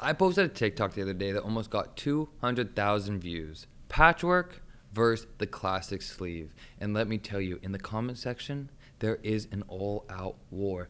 I posted a TikTok the other day that almost got 200,000 views. Patchwork versus the classic sleeve. And let me tell you, in the comment section, there is an all-out war.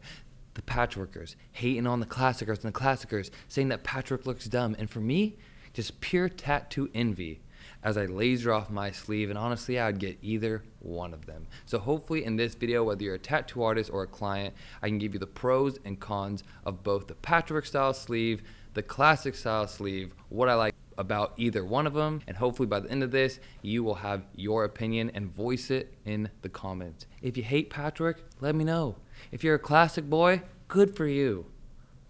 The patchworkers hating on the classicers and the classicers saying that patchwork looks dumb. And for me, just pure tattoo envy as I laser off my sleeve, and honestly, I'd get either one of them. So hopefully in this video, whether you're a tattoo artist or a client, I can give you the pros and cons of both the patchwork style sleeve, the classic style sleeve, what I like about either one of them, and hopefully by the end of this, you will have your opinion and voice it in the comments. If you hate patchwork, let me know. If you're a classic boy, good for you.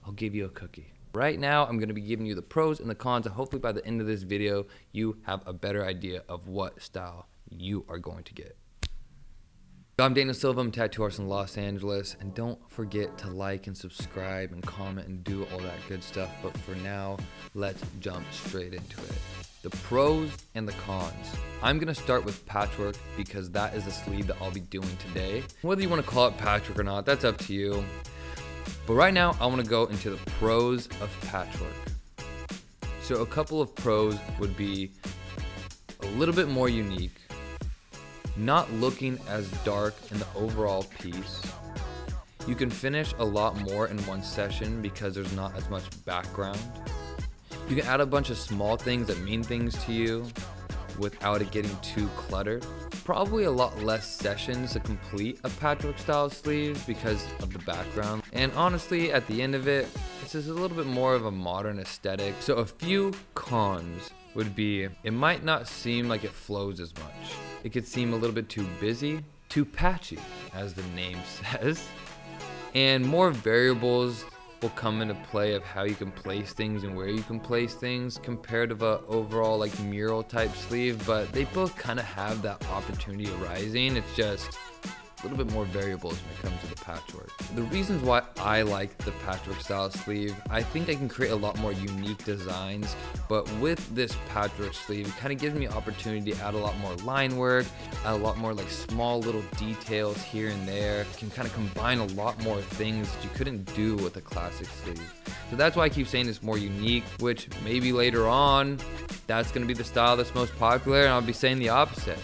I'll give you a cookie. Right now, I'm gonna be giving you the pros and the cons, and hopefully by the end of this video, you have a better idea of what style you are going to get. I'm Daniel Silva, I'm a tattoo artist in Los Angeles, and don't forget to like and subscribe and comment and do all that good stuff. But for now, let's jump straight into it. The pros and the cons. I'm gonna start with patchwork because that is the sleeve that I'll be doing today. Whether you wanna call it patchwork or not, that's up to you. But right now, I wanna go into the pros of patchwork. So a couple of pros would be a little bit more unique, not looking as dark in the overall piece. You can finish a lot more in one session because there's not as much background. You can add a bunch of small things that mean things to you without it getting too cluttered. Probably a lot less sessions to complete a patchwork style sleeve because of the background. And honestly, at the end of it, it's just a little bit more of a modern aesthetic. So a few cons would be, it might not seem like it flows as much. It could seem a little bit too busy, too patchy, as the name says. And more variables will come into play of how you can place things and where you can place things compared to a overall like mural type sleeve, but they both kind of have that opportunity arising. It's just a little bit more variables when it comes to the patchwork. The reasons why I like the patchwork style sleeve, I think I can create a lot more unique designs, but with this patchwork sleeve, it kind of gives me opportunity to add a lot more line work, add a lot more like small little details here and there. You can kind of combine a lot more things that you couldn't do with a classic sleeve. So that's why I keep saying it's more unique, which maybe later on, that's gonna be the style that's most popular, and I'll be saying the opposite.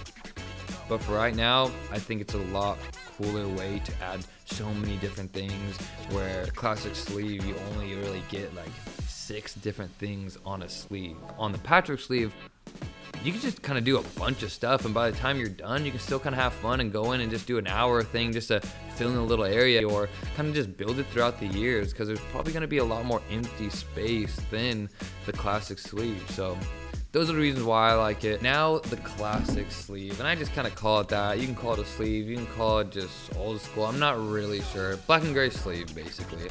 But for right now, I think it's a lot cooler way to add so many different things, where classic sleeve, you only really get like 6 different things on a sleeve. On the patchwork sleeve, you can just kind of do a bunch of stuff, and by the time you're done, you can still kind of have fun and go in and just do an hour thing just to fill in a little area, or kind of just build it throughout the years, because there's probably going to be a lot more empty space than the classic sleeve. So those are the reasons why I like it. Now the classic sleeve, and I just kind of call it that. You can call it a sleeve, you can call it just old school, I'm not really sure. Black and gray sleeve, basically.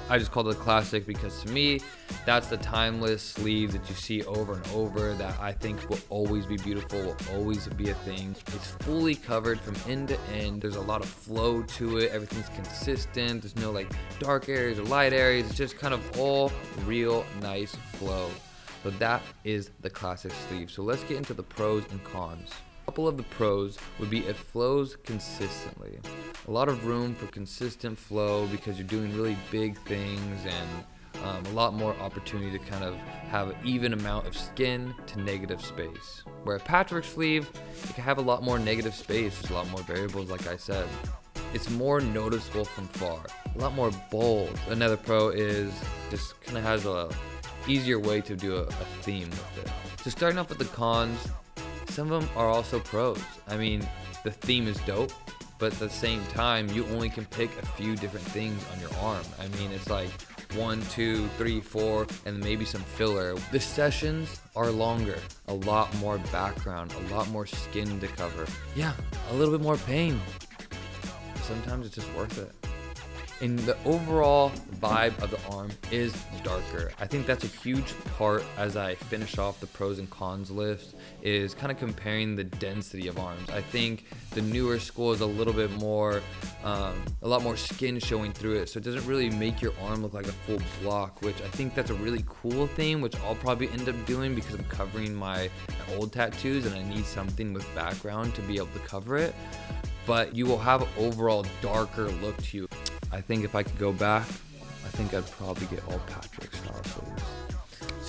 I just called it a classic because to me, that's the timeless sleeve that you see over and over that I think will always be beautiful, will always be a thing. It's fully covered from end to end. There's a lot of flow to it. Everything's consistent. There's no like dark areas or light areas. It's just kind of all real nice flow. So that is the classic sleeve. So let's get into the pros and cons. A couple of the pros would be it flows consistently. A lot of room for consistent flow because you're doing really big things, and a lot more opportunity to kind of have an even amount of skin to negative space. Where a patchwork sleeve, you can have a lot more negative space. There's a lot more variables, like I said. It's more noticeable from far, a lot more bold. Another pro is just kind of has a easier way to do a theme with it. So starting off with the cons, some of them are also pros. I mean, the theme is dope, but at the same time, you only can pick a few different things on your arm. I mean, it's like 1, 2, 3, 4, and maybe some filler. The sessions are longer, a lot more background, a lot more skin to cover. Yeah, a little bit more pain. Sometimes it's just worth it. And the overall vibe of the arm is darker. I think that's a huge part as I finish off the pros and cons list, is kind of comparing the density of arms. I think the newer school is a little bit more, a lot more skin showing through it, so it doesn't really make your arm look like a full block, which I think that's a really cool thing, which I'll probably end up doing because I'm covering my old tattoos and I need something with background to be able to cover it. But you will have an overall darker look to you. I think if I could go back, I think I'd probably get all patchwork style sleeves.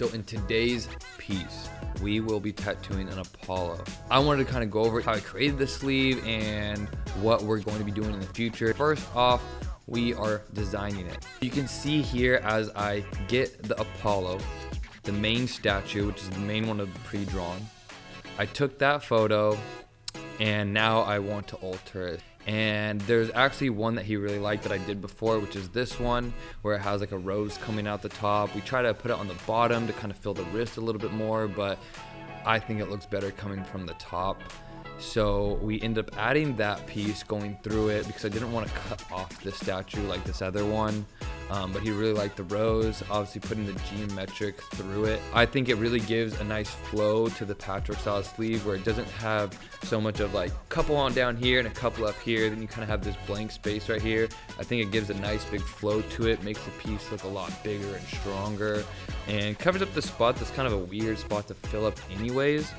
So in today's piece, we will be tattooing an Apollo. I wanted to kind of go over how I created the sleeve and what we're going to be doing in the future. First off, we are designing it. You can see here as I get the Apollo, the main statue, which is the main one of the pre-drawn. I took that photo and now I want to alter it. And there's actually one that he really liked that I did before, which is this one where it has like a rose coming out the top. We try to put it on the bottom to kind of fill the wrist a little bit more, but I think it looks better coming from the top. So we end up adding that piece, going through it because I didn't want to cut off the statue like this other one. But he really liked the rose, obviously putting the geometric through it. I think it really gives a nice flow to the patchwork style sleeve where it doesn't have so much of like a couple on down here and a couple up here. Then you kind of have this blank space right here. I think it gives a nice big flow to it, makes the piece look a lot bigger and stronger, and covers up the spot that's kind of a weird spot to fill up anyways.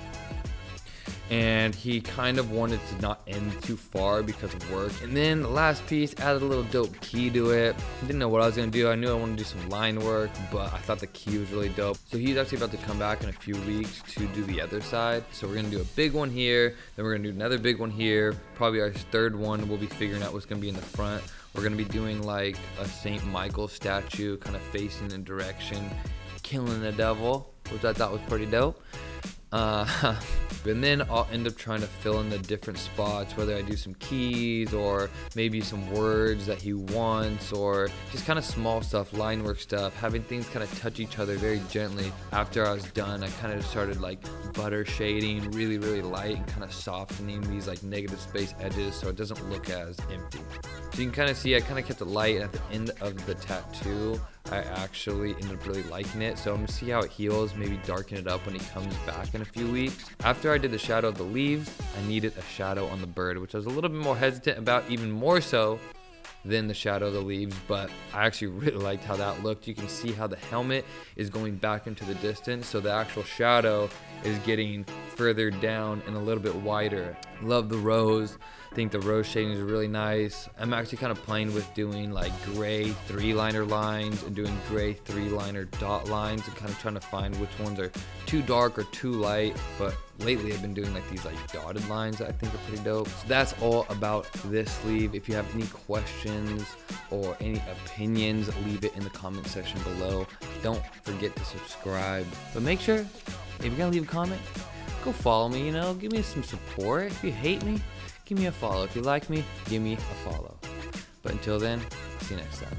And he kind of wanted to not end too far because of work. And then the last piece, added a little dope key to it. Didn't know what I was gonna do. I knew I wanted to do some line work, but I thought the key was really dope. So he's actually about to come back in a few weeks to do the other side. So we're gonna do a big one here, then we're gonna do another big one here. Probably our third one, we'll be figuring out what's gonna be in the front. We're gonna be doing like a St. Michael statue, kind of facing in direction, killing the devil, which I thought was pretty dope. And then I'll end up trying to fill in the different spots, whether I do some keys or maybe some words that he wants, or just kind of small stuff, line work stuff, having things kind of touch each other very gently. After I was done, I kind of started like butter shading really, really light and kind of softening these like negative space edges so it doesn't look as empty. So you can kind of see I kind of kept it light, and at the end of the tattoo, I actually ended up really liking it. So I'm gonna see how it heals, maybe darken it up when he comes back in a few weeks. After I did the shadow of the leaves, I needed a shadow on the bird, which I was a little bit more hesitant about, even more so than the shadow of the leaves, but I actually really liked how that looked. You can see how the helmet is going back into the distance, so the actual shadow is getting further down and a little bit wider. Love the rose. I think the rose shading is really nice. I'm actually kind of playing with doing like gray 3-liner lines and doing gray 3-liner dot lines and kind of trying to find which ones are too dark or too light. But lately I've been doing like these like dotted lines that I think are pretty dope. So that's all about this sleeve. If you have any questions or any opinions, leave it in the comment section below. Don't forget to subscribe, but make sure if you're gonna leave a comment, go follow me, you know, give me some support. If you hate me, give me a follow. If you like me, give me a follow. But until then, see you next time.